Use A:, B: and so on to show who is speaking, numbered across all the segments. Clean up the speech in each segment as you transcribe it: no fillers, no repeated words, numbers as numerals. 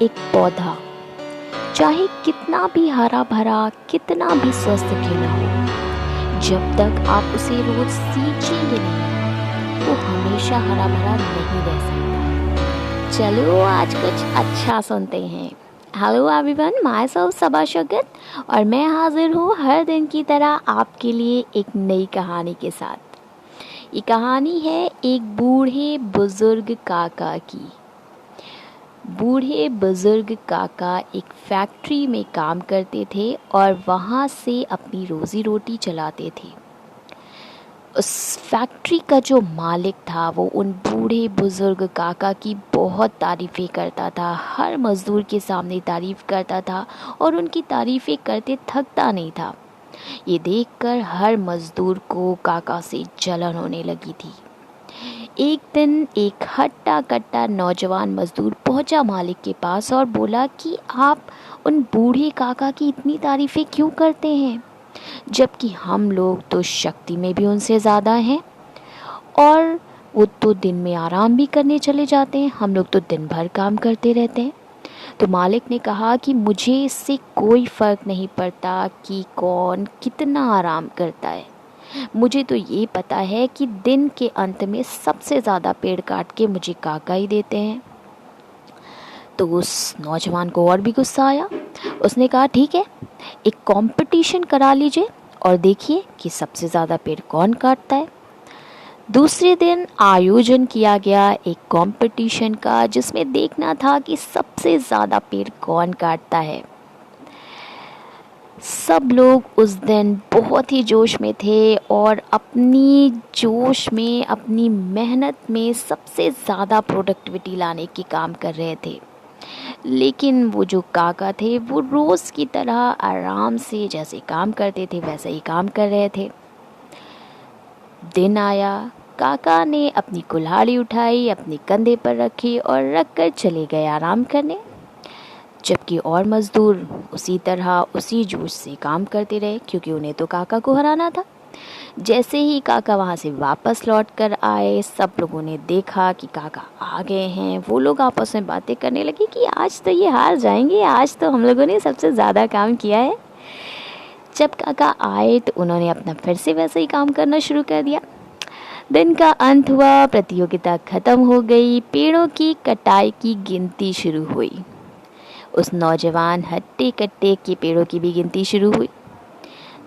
A: एक पौधा चाहे कितना भी हरा भरा, कितना भी स्वस्थ क्यों ना हो, जब तक आप उसे रोज सींचेंगे नहीं तो हमेशा हरा भरा नहीं रह सकता। चलो आज कुछ अच्छा सुनते हैं। हेलो एवरीवन, माय सेल्फ सबा शगत और मैं हाजिर हूँ हर दिन की तरह आपके लिए एक नई कहानी के साथ। ये कहानी है एक बूढ़े बुजुर्ग काका की। बूढ़े बुजुर्ग काका एक फैक्ट्री में काम करते थे और वहाँ से अपनी रोजी रोटी चलाते थे। उस फैक्ट्री का जो मालिक था वो उन बूढ़े बुजुर्ग काका की बहुत तारीफ़ें करता था, हर मज़दूर के सामने तारीफ़ करता था और उनकी तारीफ़ें करते थकता नहीं था। ये देखकर हर मज़दूर को काका से जलन होने लगी थी। एक दिन एक हट्टा कट्टा नौजवान मजदूर पहुंचा मालिक के पास और बोला कि आप उन बूढ़े काका की इतनी तारीफ़ें क्यों करते हैं, जबकि हम लोग तो शक्ति में भी उनसे ज़्यादा हैं और वो तो दिन में आराम भी करने चले जाते हैं, हम लोग तो दिन भर काम करते रहते हैं। तो मालिक ने कहा कि मुझे इससे कोई फ़र्क नहीं पड़ता कि कौन कितना आराम करता है, मुझे तो ये पता है कि दिन के अंत में सबसे ज़्यादा पेड़ काट के मुझे काका ही देते हैं। तो उस नौजवान को और भी गुस्सा आया। उसने कहा ठीक है, एक कंपटीशन करा लीजिए और देखिए कि सबसे ज़्यादा पेड़ कौन काटता है। दूसरे दिन आयोजन किया गया एक कंपटीशन का, जिसमें देखना था कि सबसे ज़्यादा पेड़ कौन काटता है। सब लोग उस दिन बहुत ही जोश में थे और अपनी जोश में, अपनी मेहनत में सबसे ज़्यादा प्रोडक्टिविटी लाने की काम कर रहे थे। लेकिन वो जो काका थे वो रोज़ की तरह आराम से जैसे काम करते थे वैसे ही काम कर रहे थे। दिन आया, काका ने अपनी कुल्हाड़ी उठाई, अपने कंधे पर रखी और रख कर चले गए आराम करने, जबकि और मज़दूर उसी तरह उसी जोश से काम करते रहे, क्योंकि उन्हें तो काका को हराना था। जैसे ही काका वहाँ से वापस लौट कर आए, सब लोगों ने देखा कि काका आ गए हैं। वो लोग आपस में बातें करने लगे कि आज तो ये हार जाएंगे, आज तो हम लोगों ने सबसे ज़्यादा काम किया है। जब काका आए तो उन्होंने अपना फिर से वैसे ही काम करना शुरू कर दिया। दिन का अंत हुआ, प्रतियोगिता ख़त्म हो गई, पेड़ों की कटाई की गिनती शुरू हुई। उस नौजवान हट्टे कट्टे के पेड़ों की भी गिनती शुरू हुई।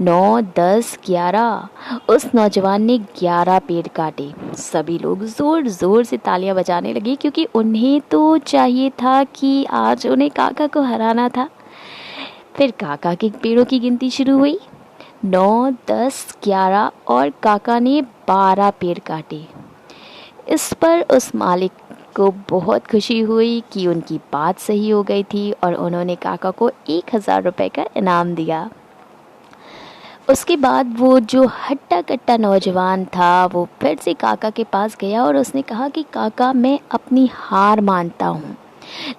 A: 9, 10, 11। उस नौजवान ने 11 पेड़ काटे। सभी लोग ज़ोर ज़ोर से तालियां बजाने लगे, क्योंकि उन्हें तो चाहिए था कि आज उन्हें काका को हराना था। फिर काका के पेड़ों की गिनती शुरू हुई। 9, 10, 11 और काका ने 12 पेड़ काटे। इस पर उस मालिक को बहुत खुशी हुई कि उनकी बात सही हो गई थी और उन्होंने काका को 1000 रुपये का इनाम दिया। उसके बाद वो जो हट्टा कट्टा नौजवान था वो फिर से काका के पास गया और उसने कहा कि काका, मैं अपनी हार मानता हूँ,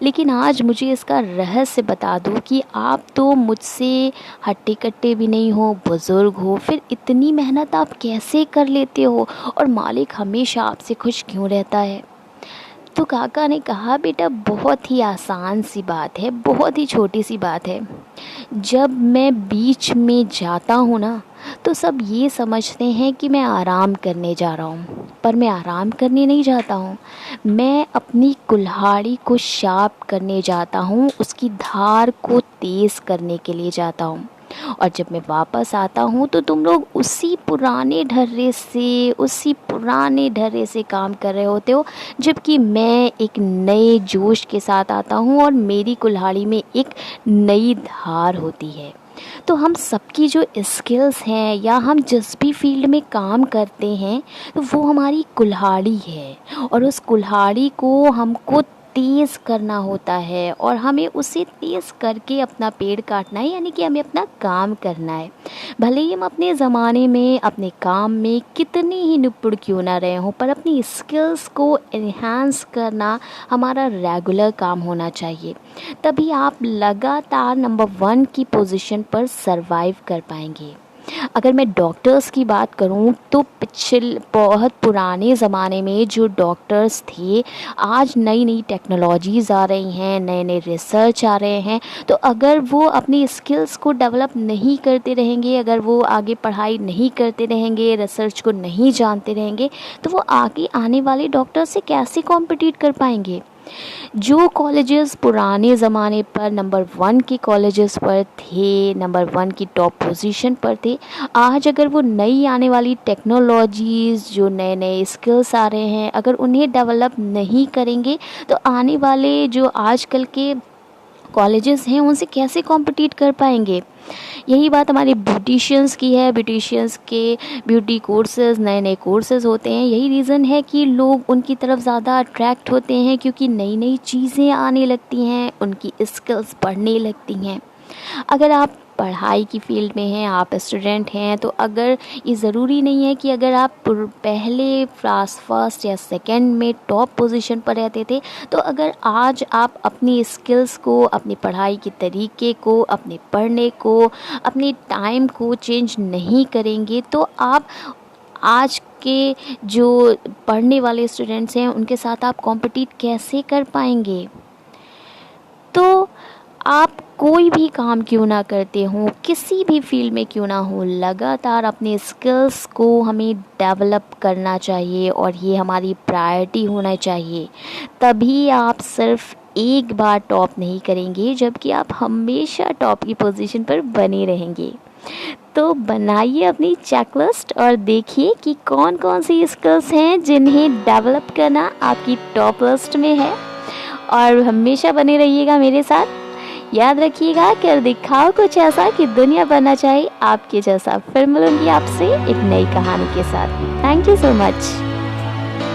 A: लेकिन आज मुझे इसका रहस्य बता दो कि आप तो मुझसे हट्टे कट्टे भी नहीं हो, बुज़ुर्ग हो, फिर इतनी मेहनत आप कैसे कर लेते हो और मालिक हमेशा आपसे खुश क्यों रहता है। तो काका ने कहा, बेटा बहुत ही आसान सी बात है, बहुत ही छोटी सी बात है। जब मैं बीच में जाता हूँ ना तो सब ये समझते हैं कि मैं आराम करने जा रहा हूँ, पर मैं आराम करने नहीं जाता हूँ। मैं अपनी कुल्हाड़ी को शार्प करने जाता हूँ, उसकी धार को तेज़ करने के लिए जाता हूँ। और जब मैं वापस आता हूँ तो तुम लोग उसी पुराने ढर्रे से काम कर रहे होते हो, जबकि मैं एक नए जोश के साथ आता हूँ और मेरी कुल्हाड़ी में एक नई धार होती है। तो हम सबकी जो स्किल्स हैं या हम जिस भी फील्ड में काम करते हैं तो वो हमारी कुल्हाड़ी है और उस कुल्हाड़ी को हमको तेज़ करना होता है और हमें उसे तेज़ करके अपना पेड़ काटना है, यानी कि हमें अपना काम करना है। भले ही हम अपने ज़माने में अपने काम में कितनी ही निपुण क्यों ना रहे हों, पर अपनी स्किल्स को एनहांस करना हमारा रेगुलर काम होना चाहिए। तभी आप लगातार नंबर 1 की पोजीशन पर सरवाइव कर पाएंगे। अगर मैं डॉक्टर्स की बात करूं तो बहुत पुराने ज़माने में जो डॉक्टर्स थे, आज नई नई टेक्नोलॉजीज़ आ रही हैं, नए नए रिसर्च आ रहे हैं, तो अगर वो अपनी स्किल्स को डेवलप नहीं करते रहेंगे, अगर वो आगे पढ़ाई नहीं करते रहेंगे, रिसर्च को नहीं जानते रहेंगे, तो वो आगे आने वाले डॉक्टर से कैसे कॉम्पिटिट कर पाएंगे। जो कॉलेजेस पुराने ज़माने पर नंबर 1 के कॉलेजेस पर थे, नंबर 1 की टॉप पोजीशन पर थे, आज अगर वो नई आने वाली टेक्नोलॉजीज़, जो नए नए स्किल्स आ रहे हैं, अगर उन्हें डेवलप नहीं करेंगे तो आने वाले जो आजकल के कॉलेजेस हैं उनसे कैसे कॉम्पिटिट कर पाएंगे। यही बात हमारे ब्यूटिशियंस की है। ब्यूटिशियंस के ब्यूटी कोर्सेज़, नए नए कोर्सेज़ होते हैं। यही रीज़न है कि लोग उनकी तरफ ज़्यादा अट्रैक्ट होते हैं, क्योंकि नई नई चीज़ें आने लगती हैं, उनकी स्किल्स बढ़ने लगती हैं। अगर आप पढ़ाई की फील्ड में हैं, आप स्टूडेंट हैं, तो अगर ये ज़रूरी नहीं है कि अगर आप पहले क्लास फर्स्ट या सेकंड में टॉप पोजीशन पर रहते थे, तो अगर आज आप अपनी स्किल्स को, अपनी पढ़ाई के तरीके को, अपने पढ़ने को, अपने टाइम को चेंज नहीं करेंगे, तो आप आज के जो पढ़ने वाले स्टूडेंट्स हैं उनके साथ आप कॉम्पिटिट कैसे कर पाएंगे। तो आप कोई भी काम क्यों ना करते हो, किसी भी फील्ड में क्यों ना हो, लगातार अपने स्किल्स को हमें डेवलप करना चाहिए और ये हमारी प्रायोरिटी होना चाहिए। तभी आप सिर्फ एक बार टॉप नहीं करेंगे, जबकि आप हमेशा टॉप की पोजीशन पर बने रहेंगे। तो बनाइए अपनी चेकलिस्ट और देखिए कि कौन कौन सी स्किल्स हैं जिन्हें डेवलप करना आपकी टॉप लिस्ट में है, और हमेशा बने रहिएगा मेरे साथ। याद रखिएगा, कर दिखाओ कुछ ऐसा कि दुनिया बनना चाहे आपके जैसा। फिर मिलूंगी आपसे एक नई कहानी के साथ। Thank you so much.